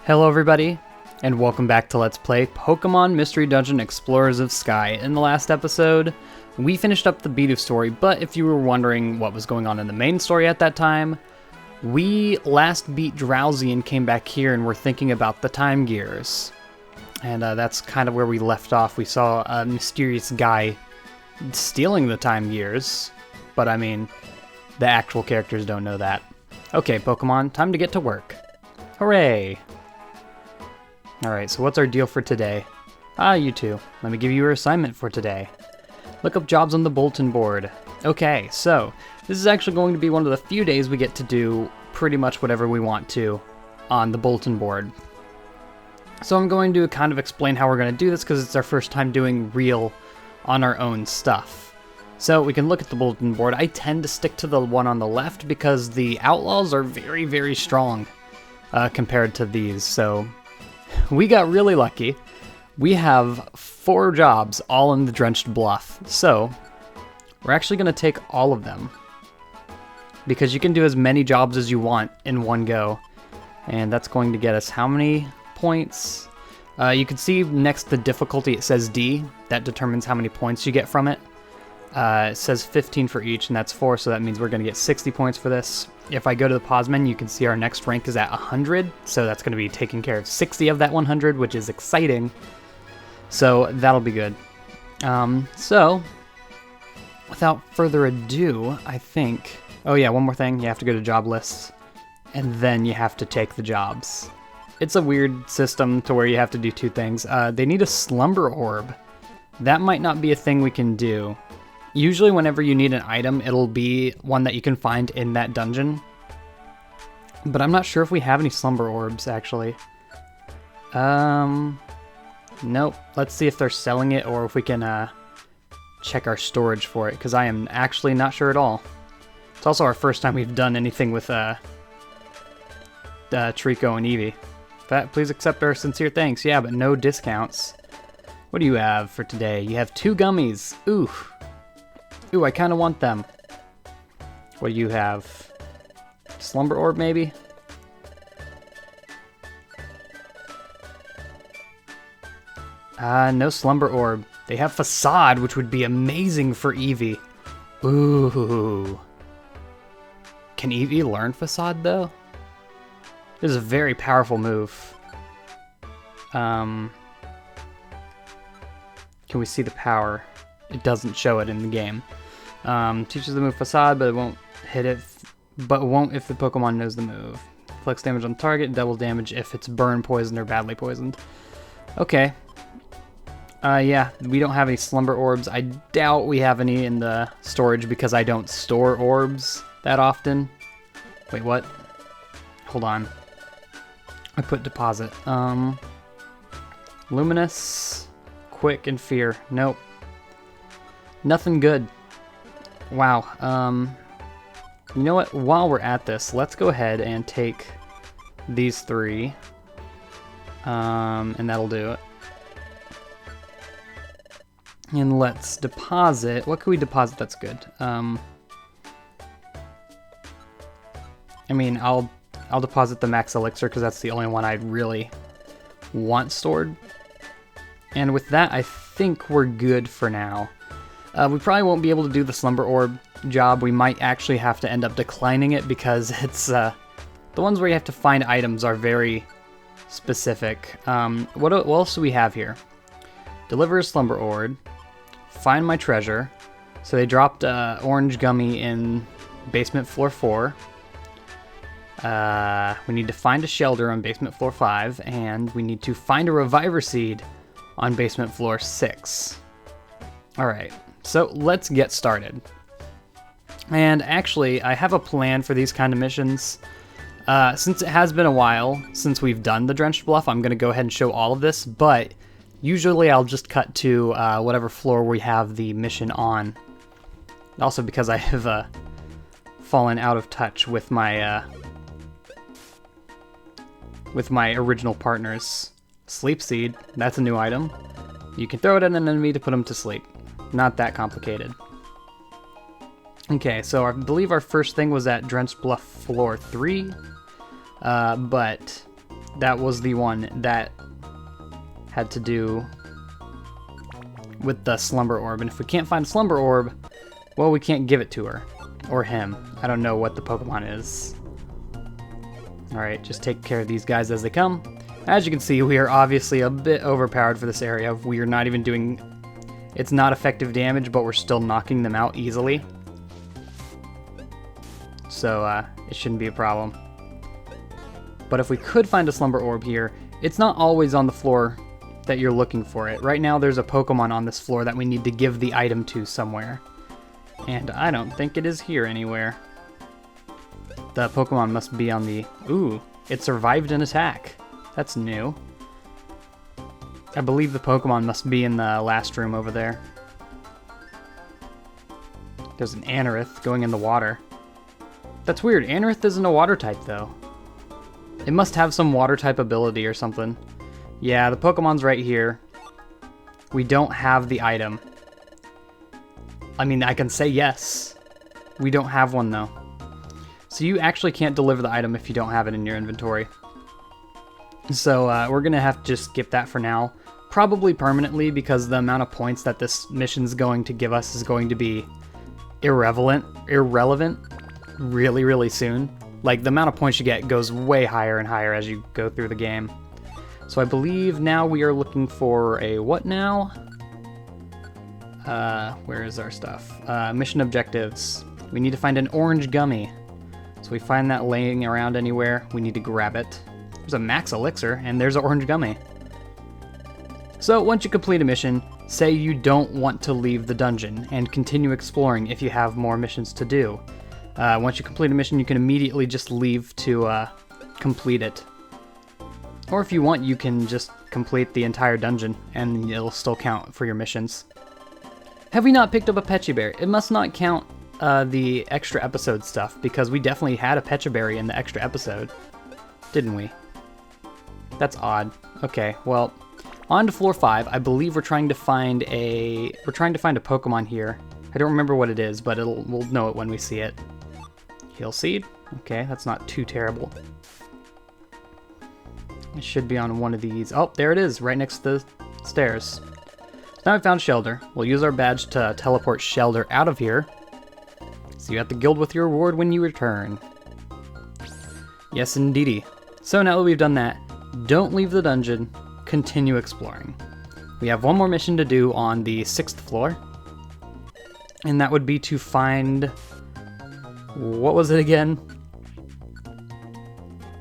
Hello everybody, and welcome back to Let's Play Pokemon Mystery Dungeon Explorers of Sky. In the last episode, we finished up the Bidoof story, but if you were wondering what was going on in the main story at that time, we last beat Drowsy and came back here and were thinking about the Time Gears. And that's kind of where we left off. We saw a mysterious guy stealing the Time Gears, but I mean, the actual characters don't know that. Okay, Pokemon, time to get to work. Hooray! Alright, so what's our deal for today? You two. Let me give you your assignment for today. Look up jobs on the bulletin board. Okay, so this is actually going to be one of the few days we get to do pretty much whatever we want to on the bulletin board. So I'm going to kind of explain how we're going to do this because it's our first time doing real on our own stuff. So we can look at the bulletin board. I tend to stick to the one on the left because the outlaws are very, very strong compared to these, so we got really lucky. We have 4 jobs all in the Drenched Bluff, so we're actually going to take all of them because you can do as many jobs as you want in one go, and that's going to get us how many points? You can see next to difficulty it says D. That determines how many points you get from it. It says 15 for each, and that's 4, so that means we're going to get 60 points for this. If I go to the pause menu, you can see our next rank is at 100, so that's going to be taking care of 60 of that 100, which is exciting. So that'll be good. So, without further ado, I think... Oh yeah, one more thing. You have to go to job lists, and then you have to take the jobs. It's a weird system to where you have to do 2 things. They need a Slumber Orb. That might not be a thing we can do. Usually whenever you need an item, it'll be one that you can find in that dungeon. But I'm not sure if we have any Slumber Orbs, actually. Nope. Let's see if they're selling it or if we can check our storage for it, because I am actually not sure at all. It's also our first time we've done anything with Trico and Eevee. Please accept our sincere thanks. Yeah, but no discounts. What do you have for today? You have 2 gummies. Ooh. Ooh, I kind of want them. What do you have? Slumber Orb, maybe? No Slumber Orb. They have Facade, which would be amazing for Eevee. Ooh. Can Eevee learn Facade, though? This is a very powerful move. Can we see the power? It doesn't show it in the game. Teaches the move Facade, but it won't hit it. But won't if the Pokemon knows the move. Inflicts damage on target, double damage if it's burn, poisoned, or badly poisoned. Okay. Yeah, we don't have any Slumber Orbs. I doubt we have any in the storage because I don't store orbs that often. Wait, what? Hold on. I put deposit. Luminous, Quick, and Fear. Nope. Nothing good. Wow. You know what? While we're at this, let's go ahead and take these 3. And that'll do it. And let's deposit. What can we deposit that's good? I mean, I'll deposit the Max Elixir because that's the only one I really want stored. And with that, I think we're good for now. We probably won't be able to do the Slumber Orb job. We might actually have to end up declining it because it's the ones where you have to find items are very specific. What else do we have here? Deliver a Slumber Orb. Find my treasure. So they dropped Orange Gummy in basement floor 4. We need to find a Shelter on basement floor 5, and we need to find a Reviver Seed on basement floor 6. Alright, so let's get started. And actually, I have a plan for these kind of missions. Since it has been a while since we've done the Drenched Bluff, I'm going to go ahead and show all of this, but usually I'll just cut to whatever floor we have the mission on. Also because I have fallen out of touch with my original partners. Sleep Seed, that's a new item. You can throw it at an enemy to put them to sleep. Not that complicated. Okay, so I believe our first thing was at Drenched Bluff floor 3. But that was the one that had to do with the Slumber Orb. And if we can't find Slumber Orb, well, we can't give it to her. Or him. I don't know what the Pokemon is. Alright, just take care of these guys as they come. As you can see, we are obviously a bit overpowered for this area. We are not even doing... It's not effective damage, but we're still knocking them out easily. So, it shouldn't be a problem. But if we could find a Slumber Orb here, it's not always on the floor that you're looking for it. Right now, there's a Pokemon on this floor that we need to give the item to somewhere. And I don't think it is here anywhere. The Pokemon must be on the... Ooh, it survived an attack. That's new. I believe the Pokemon must be in the last room over there. There's an Anorith going in the water. That's weird. Anorith isn't a water type, though. It must have some water type ability or something. Yeah, the Pokemon's right here. We don't have the item. I mean, I can say yes. We don't have one, though. So you actually can't deliver the item if you don't have it in your inventory. So we're going to have to just skip that for now. Probably permanently, because the amount of points that this mission's going to give us is going to be irrelevant really, really soon. Like, the amount of points you get goes way higher and higher as you go through the game. So I believe now we are looking for a what now? Where is our stuff? Mission objectives. We need to find an orange gummy. So we find that laying around anywhere, we need to grab it. There's a max elixir, and there's an orange gummy. So once you complete a mission, say you don't want to leave the dungeon and continue exploring if you have more missions to do. Once you complete a mission, you can immediately just leave to complete it. Or if you want, you can just complete the entire dungeon, and it'll still count for your missions. Have we not picked up a Pecha Berry? It must not count the extra episode stuff, because we definitely had a Pecha Berry in the extra episode. Didn't we? That's odd. Okay, well, on to floor 5. I believe we're trying to find a Pokemon here. I don't remember what it is, but we'll know it when we see it. Heal Seed. Okay, that's not too terrible. It should be on one of these. Oh, there it is, right next to the stairs. Now we found Shelder. We'll use our badge to teleport Shelder out of here. See you at the guild with your reward when you return. Yes, indeedy. So now that we've done that, don't leave the dungeon, continue exploring. We have one more mission to do on the 6th floor. And that would be to find... What was it again?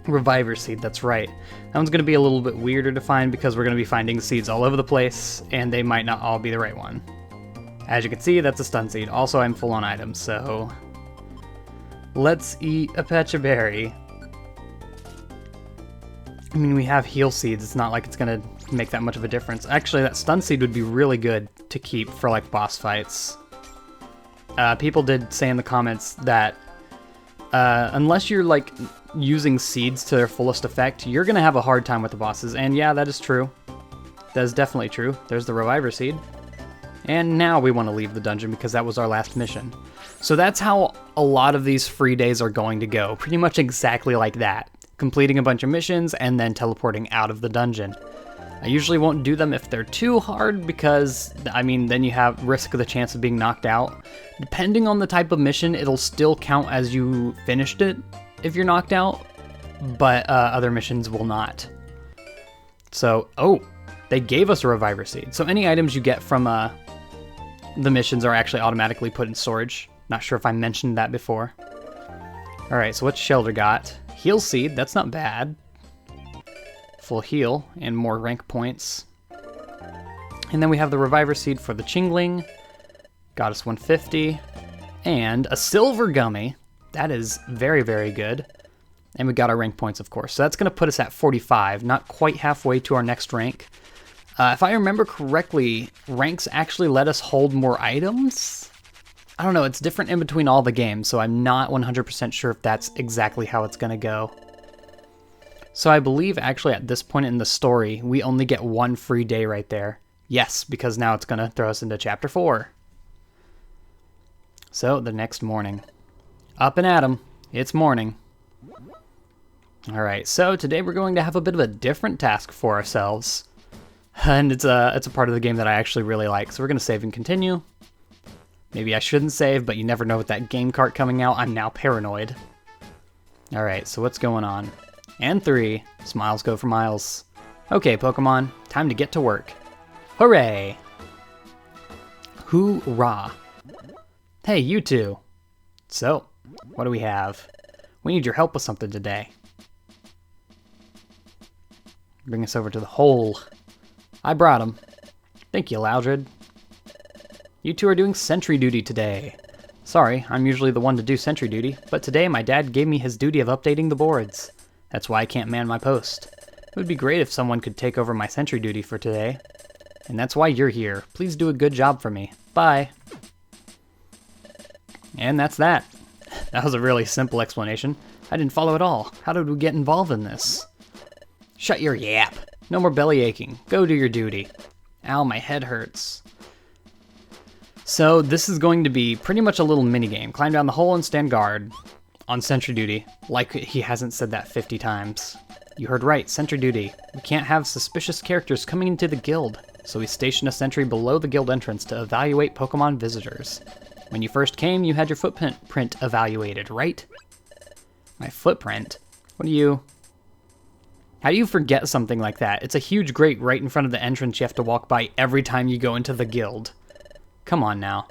Reviver Seed, that's right. That one's going to be a little bit weirder to find because we're going to be finding seeds all over the place, and they might not all be the right one. As you can see, that's a Stun Seed. Also, I'm full on items, so... Let's eat a Pecha Berry. I mean, we have Heal Seeds. It's not like it's going to make that much of a difference. Actually, that Stun Seed would be really good to keep for, like, boss fights. People did say in the comments that unless you're, like, using seeds to their fullest effect, you're going to have a hard time with the bosses. And yeah, that is true. That is definitely true. There's the Reviver Seed. And now we want to leave the dungeon because that was our last mission. So that's how a lot of these free days are going to go. Pretty much exactly like that. Completing a bunch of missions and then teleporting out of the dungeon. I usually won't do them if they're too hard because, I mean, then you have risk the chance of being knocked out. Depending on the type of mission, it'll still count as you finished it if you're knocked out, but other missions will not. So, oh, they gave us a Reviver Seed. So any items you get from the missions are actually automatically put in storage. Not sure if I mentioned that before. Alright, so what's Shelder got? Heal Seed, that's not bad. Full heal and more rank points. And then we have the Reviver Seed for the Chingling. Got us 150. And a Silver Gummy. That is very, very good. And we got our rank points, of course. So that's going to put us at 45, not quite halfway to our next rank. If I remember correctly, ranks actually let us hold more items? I don't know, it's different in between all the games, so I'm not 100% sure if that's exactly how it's going to go. So I believe actually at this point in the story, we only get one free day right there. Yes, because now it's going to throw us into Chapter 4. So, the next morning. Up and at 'em. It's morning. Alright, so today we're going to have a bit of a different task for ourselves. And it's a part of the game that I actually really like. So we're going to save and continue. Maybe I shouldn't save, but you never know with that game cart coming out. I'm now paranoid. Alright, so what's going on? And 3. Smiles go for miles. Okay, Pokemon, time to get to work. Hooray! Hoorah! Hey, you two! So, what do we have? We need your help with something today. Bring us over to the hole. I brought him. Thank you, Loudred. You two are doing sentry duty today. Sorry, I'm usually the one to do sentry duty, but today my dad gave me his duty of updating the boards. That's why I can't man my post. It would be great if someone could take over my sentry duty for today. And that's why you're here. Please do a good job for me. Bye. And that's that. That was a really simple explanation. I didn't follow at all. How did we get involved in this? Shut your yap. No more belly aching. Go do your duty. Ow, my head hurts. So this is going to be pretty much a little minigame. Climb down the hole and stand guard on sentry duty. Like he hasn't said that 50 times. You heard right, sentry duty. We can't have suspicious characters coming into the guild, so we station a sentry below the guild entrance to evaluate Pokemon visitors. When you first came, you had your footprint evaluated, right? My footprint? What do you... How do you forget something like that? It's a huge grate right in front of the entrance you have to walk by every time you go into the guild. Come on now.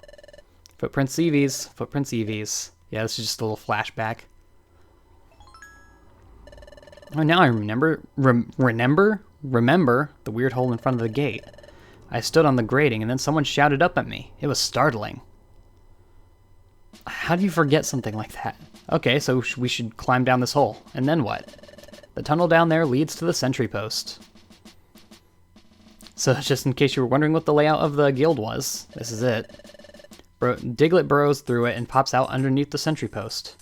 Footprints EVs. Footprints EVs. Yeah, this is just a little flashback. Oh, now I remember the weird hole in front of the gate. I stood on the grating and then someone shouted up at me. It was startling. How do you forget something like that? Okay, so we should climb down this hole. And then what? The tunnel down there leads to the sentry post. So just in case you were wondering what the layout of the guild was, this is it. Diglett burrows through it and pops out underneath the sentry post.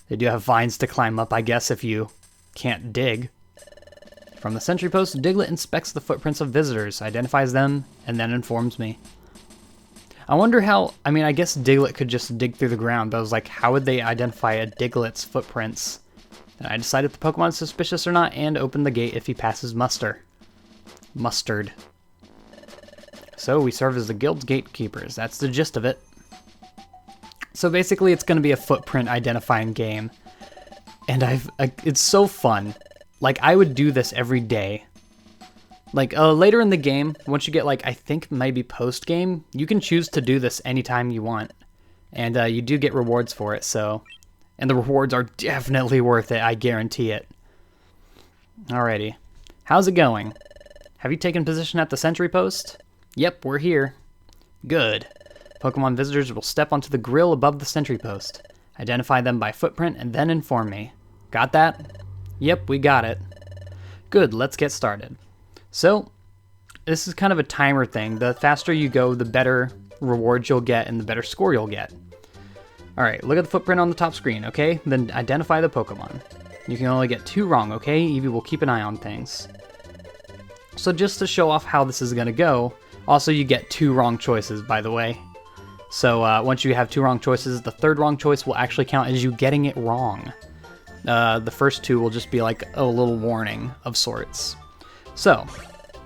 They do have vines to climb up, I guess, if you can't dig. From the sentry post, Diglett inspects the footprints of visitors, identifies them, and then informs me. I wonder how, I mean, I guess Diglett could just dig through the ground, but I was like, how would they identify a Diglett's footprints? And I decide if the Pokemon is suspicious or not, and open the gate if he passes muster. Mustard. So we serve as the guild's gatekeepers. That's the gist of it. So basically it's going to be a footprint identifying game. And it's so fun. Like, I would do this every day. Like, later in the game, once you get, like, I think maybe post-game, you can choose to do this anytime you want. And you do get rewards for it, so... And the rewards are definitely worth it, I guarantee it. Alrighty. How's it going? Have you taken position at the sentry post? Yep, we're here. Good. Pokemon visitors will step onto the grill above the sentry post. Identify them by footprint and then inform me. Got that? Yep, we got it. Good, let's get started. So, this is kind of a timer thing. The faster you go, the better rewards you'll get and the better score you'll get. Alright, look at the footprint on the top screen, okay? Then identify the Pokemon. You can only get 2 wrong, okay? Eevee will keep an eye on things. So just to show off how this is going to go, also you get 2 wrong choices, by the way. So once you have 2 wrong choices, the 3rd wrong choice will actually count as you getting it wrong. The first 2 will just be like a little warning of sorts. So,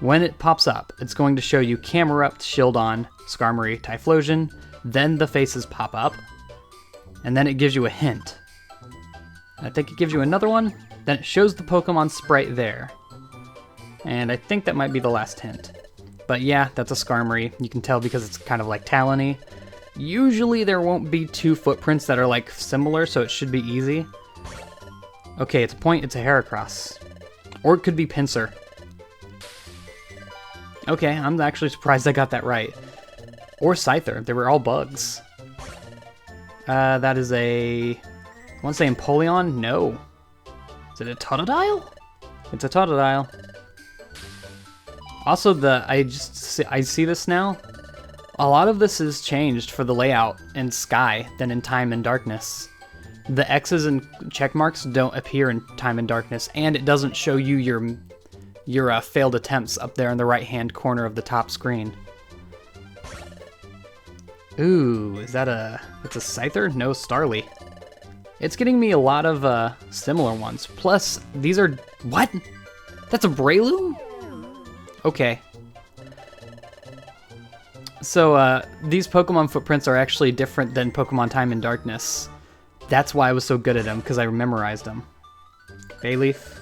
when it pops up, it's going to show you Camerupt, Shieldon, Skarmory, Typhlosion, then the faces pop up, and then it gives you a hint. I think it gives you another one, then it shows the Pokemon sprite there. And I think that might be the last hint. But yeah, that's a Skarmory. You can tell because it's kind of like Talony. Usually there won't be 2 footprints that are like similar, so it should be easy. Okay, it's a point, it's a Heracross. Or it could be Pinsir. Okay, I'm actually surprised I got that right. Or Scyther, they were all bugs. That is a... I want to say Empoleon? No. Is it a Totodile? It's a Totodile. Also, I see this now. A lot of this is changed for the layout in Sky than in Time and Darkness. The X's and check marks don't appear in Time and Darkness, and it doesn't show you your failed attempts up there in the right-hand corner of the top screen. Ooh, is that it's a Scyther? No, Starly. It's getting me a lot of similar ones. Plus, these are... What? That's a Breloom? Okay. So, these Pokemon footprints are actually different than Pokemon Time and Darkness. That's why I was so good at them, because I memorized them. Bayleaf.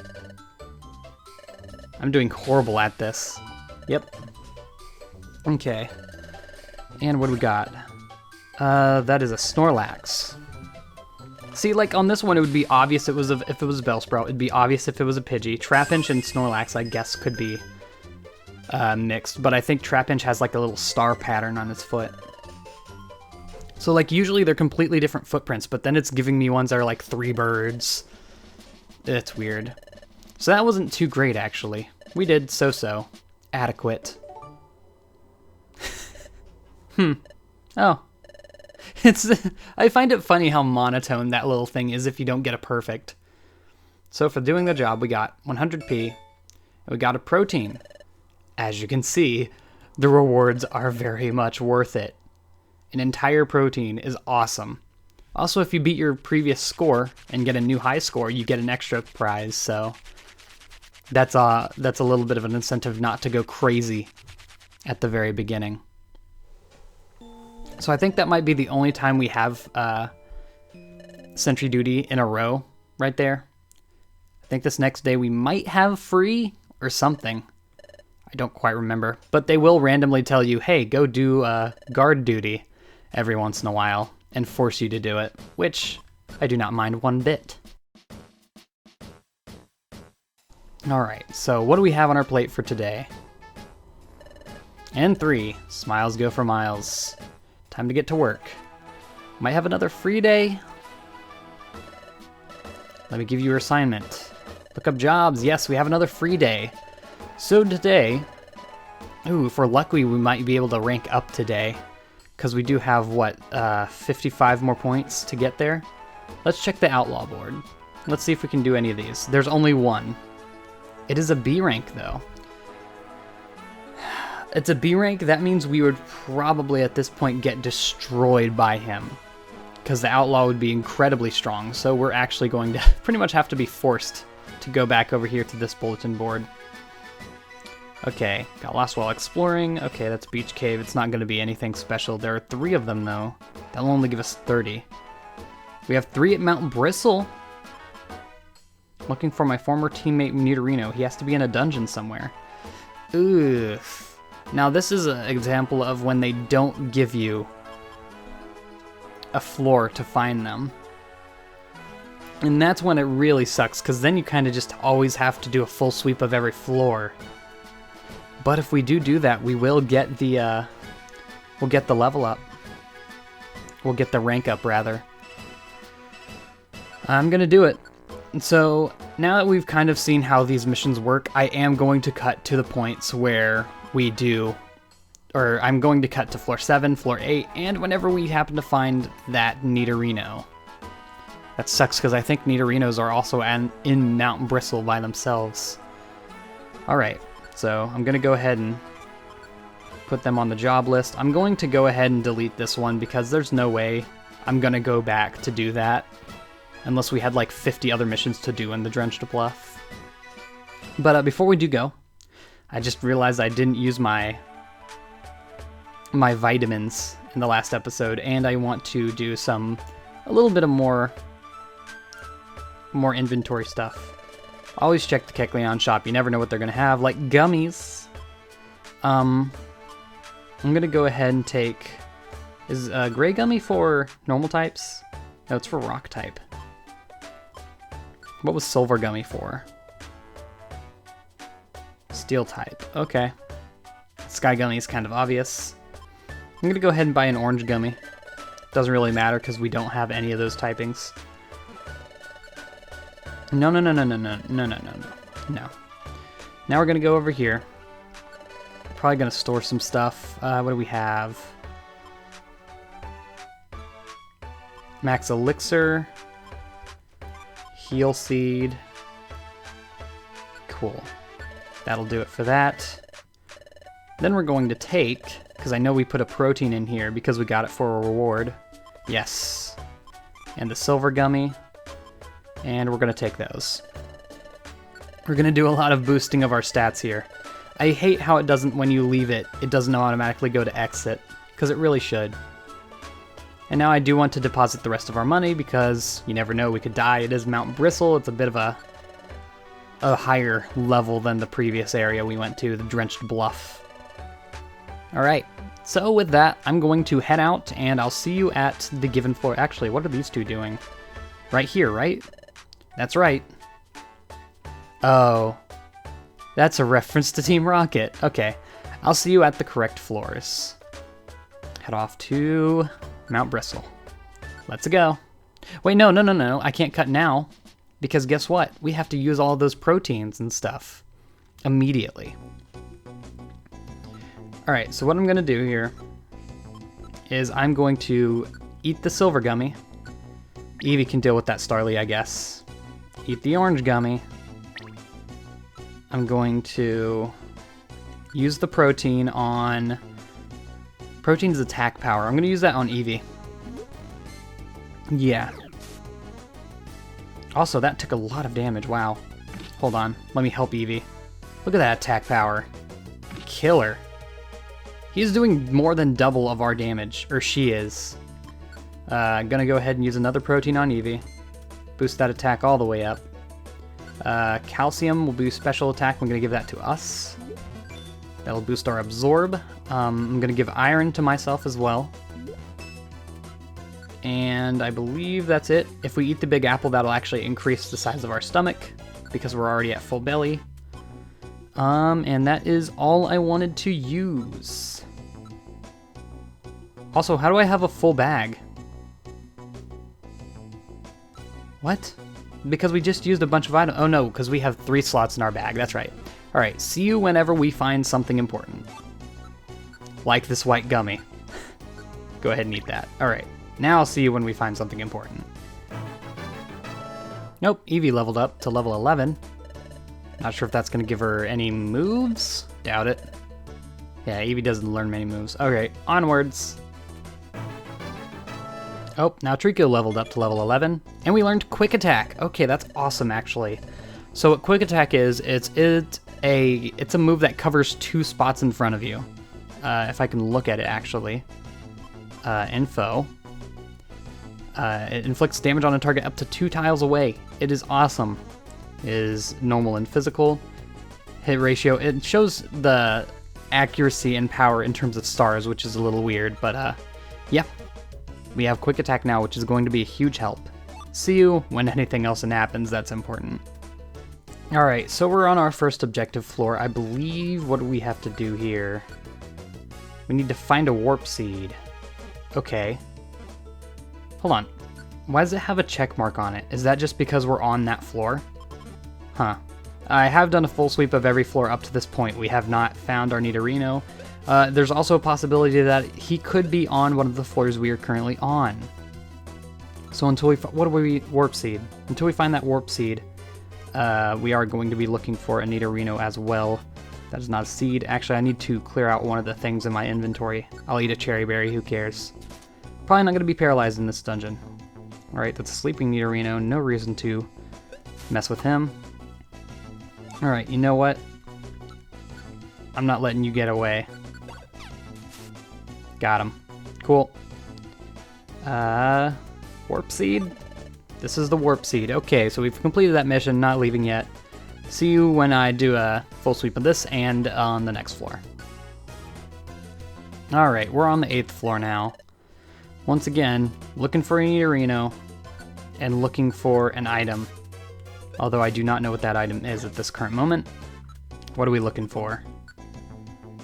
I'm doing horrible at this. Yep. Okay. And what do we got? That is a Snorlax. See, like, on this one, it would be obvious if it was a Bellsprout. It'd be obvious if it was a Pidgey. Trapinch and Snorlax, I guess, could be mixed. But I think Trapinch has, like, a little star pattern on its foot. So, like, usually they're completely different footprints, but then it's giving me ones that are, like, 3 birds. It's weird. So that wasn't too great, actually. We did so-so. Adequate. Oh. I find it funny how monotone that little thing is if you don't get a perfect. So for doing the job, we got 100p, and we got a protein. As you can see, the rewards are very much worth it. An entire protein is awesome. Also, if you beat your previous score and get a new high score, you get an extra prize, so that's a little bit of an incentive not to go crazy at the very beginning. So I think that might be the only time we have Sentry Duty in a row right there. I think this next day we might have free or something. I don't quite remember. But they will randomly tell you, hey, go do guard duty every once in a while and force you to do it, which I do not mind one bit. Alright, so what do we have on our plate for today? And 3. Smiles go for miles. Time to get to work. Might have another free day. Let me give you your assignment. Look up jobs. Yes, we have another free day. So today, if we're lucky, we might be able to rank up today. Because we do have, 55 more points to get there? Let's check the Outlaw board. Let's see if we can do any of these. There's only one. It is a B rank, though. It's a B rank, that means we would probably at this point get destroyed by him. Because the Outlaw would be incredibly strong, so we're actually going to pretty much have to be forced to go back over here to this bulletin board. Okay, got lost while exploring. Okay, that's Beach Cave. It's not going to be anything special. There are 3 of them, though. That'll only give us 30. We have 3 at Mount Bristle. Looking for my former teammate Nidorino. He has to be in a dungeon somewhere. Ugh. Now, this is an example of when they don't give you a floor to find them. And that's when it really sucks, because then you kind of just always have to do a full sweep of every floor. But if we do that, we will get the, we'll get the level up. We'll get the rank up, rather. I'm gonna do it. So, now that we've kind of seen how these missions work, I am going to cut to the points where we do, or I'm going to cut to floor 7, floor 8, and whenever we happen to find that Nidorino. That sucks because I think Nidorinos are also in Mount Bristle by themselves. Alright, so I'm going to go ahead and put them on the job list. I'm going to go ahead and delete this one because there's no way I'm going to go back to do that unless we had like 50 other missions to do in the Drenched Bluff. But before we do go, I just realized I didn't use my vitamins in the last episode, and I want to do a little bit of more inventory stuff. Always check the Kecleon shop. You never know what they're gonna have, like gummies. I'm gonna go ahead and take. Is Gray Gummy for normal types? No, it's for rock type. What was Silver Gummy for? Steel type. Okay. Sky Gummy is kind of obvious. I'm gonna go ahead and buy an Orange Gummy. Doesn't really matter because we don't have any of those typings. No. No. Now we're gonna go over here. Probably gonna store some stuff. What do we have? Max Elixir. Heal Seed. Cool. That'll do it for that. Then we're going to take, because I know we put a protein in here because we got it for a reward. Yes. And the Silver Gummy. and we're going to take those. We're going to do a lot of boosting of our stats here. I hate how it doesn't, when you leave it, it doesn't automatically go to exit, because it really should. And now I do want to deposit the rest of our money, because you never know, we could die. It is Mount Bristle. It's a bit of a higher level than the previous area we went to, the Drenched Bluff. Alright, so with that, I'm going to head out, and I'll see you at the given floor. Actually, what are these two doing? Right here, right? That's right. Oh, that's a reference to Team Rocket. Okay, I'll see you at the correct floors. Head off to Mount Bristle. Let's go. Wait, no, I can't cut now. Because guess what? We have to use all those proteins and stuff immediately. Alright, so what I'm going to do here is I'm going to eat the silver gummy. Eevee can deal with that Starly, I guess. Eat the orange gummy. I'm going to use the protein on... Protein's attack power. I'm going to use that on Eevee. Yeah. Also, that took a lot of damage. Wow. Hold on. Let me help Eevee. Look at that attack power. Killer. He's doing more than double of our damage. Or she is. Gonna go ahead and use another protein on Eevee. Boost that attack all the way up. Calcium will boost special attack. I'm gonna give that to us. That'll boost our absorb. I'm gonna give iron to myself as well. And I believe that's it. If we eat the big apple, that'll actually increase the size of our stomach because we're already at full belly. And that is all I wanted to use. Also, how do I have a full bag? What? Because we just used a bunch of items. Oh no, because we have 3 slots in our bag. That's right. All right, see you whenever we find something important. Like this white gummy. Go ahead and eat that. All right, now I'll see you when we find something important. Nope, Eevee leveled up to level 11. Not sure if that's going to give her any moves. Doubt it. Yeah, Eevee doesn't learn many moves. Okay, onwards. Oh, now Trico leveled up to level 11, and we learned Quick Attack. Okay, that's awesome, actually. So what Quick Attack is, it's a move that covers 2 spots in front of you. If I can look at it, actually. Info. It inflicts damage on a target up to 2 tiles away. It is awesome. It is normal and physical. Hit ratio, it shows the accuracy and power in terms of stars, which is a little weird, but yeah. We have Quick Attack now, which is going to be a huge help. See you when anything else happens that's important. Alright, so we're on our first objective floor. I believe, what do we have to do here? We need to find a warp seed. Okay. Hold on. Why does it have a check mark on it? Is that just because we're on that floor? Huh. I have done a full sweep of every floor up to this point. We have not found our Nidorino. There's also a possibility that he could be on one of the floors we are currently on. So until we warp seed. Until we find that warp seed, we are going to be looking for a Nidorino as well. That is not a seed. Actually, I need to clear out one of the things in my inventory. I'll eat a cherry berry, who cares? Probably not going to be paralyzed in this dungeon. Alright, that's a sleeping Nidorino. No reason to mess with him. Alright, you know what? I'm not letting you get away. Got him. Cool. Warp seed? This is the warp seed. Okay, so we've completed that mission, not leaving yet. See you when I do a full sweep of this and on the next floor. Alright, we're on the 8th floor now. Once again, looking for a Nidorino and looking for an item. Although I do not know what that item is at this current moment. What are we looking for?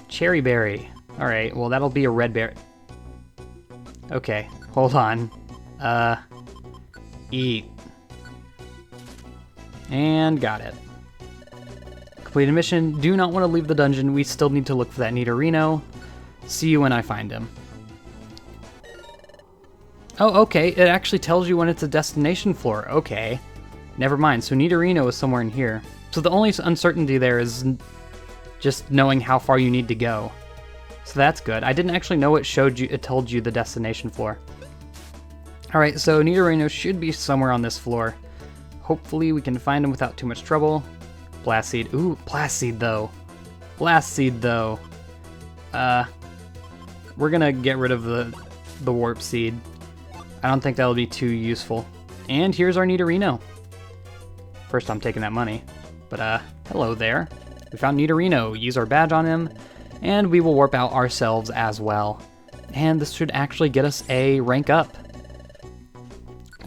Cherry berry. Alright, well that'll be a red berry. Okay, hold on. Eat. And got it. Completed mission. Do not want to leave the dungeon. We still need to look for that Nidorino. See you when I find him. Oh, okay. It actually tells you when it's a destination floor. Okay. Never mind. So Nidorino is somewhere in here. So the only uncertainty there is just knowing how far you need to go. So that's good. I didn't actually know it showed you. It told you the destination floor. All right. So Nidorino should be somewhere on this floor. Hopefully we can find him without too much trouble. Blast Seed. Ooh, Blast Seed though. Blast Seed though. We're gonna get rid of the Warp Seed. I don't think that'll be too useful. And here's our Nidorino. First I'm taking that money. But hello there. We found Nidorino. Use our badge on him. And we will warp out ourselves as well. And this should actually get us a rank up.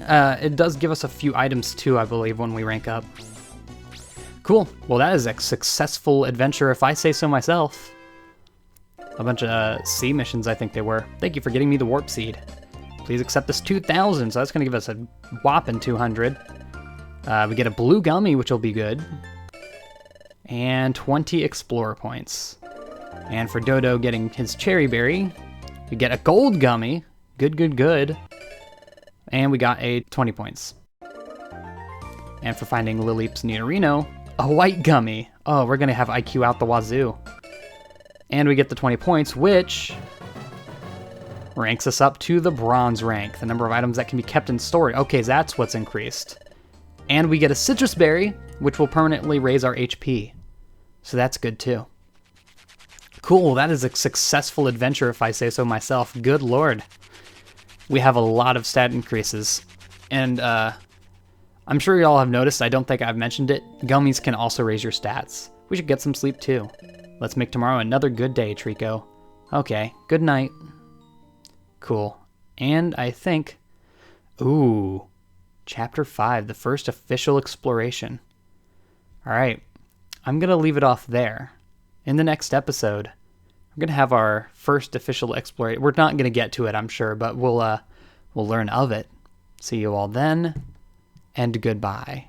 It does give us a few items too, I believe, when we rank up. Cool. Well, that is a successful adventure, if I say so myself. A bunch of sea missions, I think they were. Thank you for getting me the Warp Seed. Please accept this 2,000, so that's going to give us a whopping 200. We get a blue gummy, which will be good. And 20 Explorer points. And for Dodo getting his Cherry Berry, we get a gold gummy. Good, good, good. And we got a 20 points. And for finding Lileep's Nidorino, a white gummy. Oh, we're going to have IQ out the wazoo. And we get the 20 points, which ranks us up to the bronze rank. The number of items that can be kept in storage. Okay, that's what's increased. And we get a citrus berry, which will permanently raise our HP. So that's good too. Cool, that is a successful adventure if I say so myself. Good lord. We have a lot of stat increases. And I'm sure y'all have noticed, I don't think I've mentioned it, gummies can also raise your stats. We should get some sleep too. Let's make tomorrow another good day, Trico. Okay, good night. Cool. And I think... Ooh. Chapter 5, the first official exploration. Alright. I'm going to leave it off there. In the next episode, we're going to have our first official exploration. We're not going to get to it, I'm sure, but we'll learn of it. See you all then, and goodbye.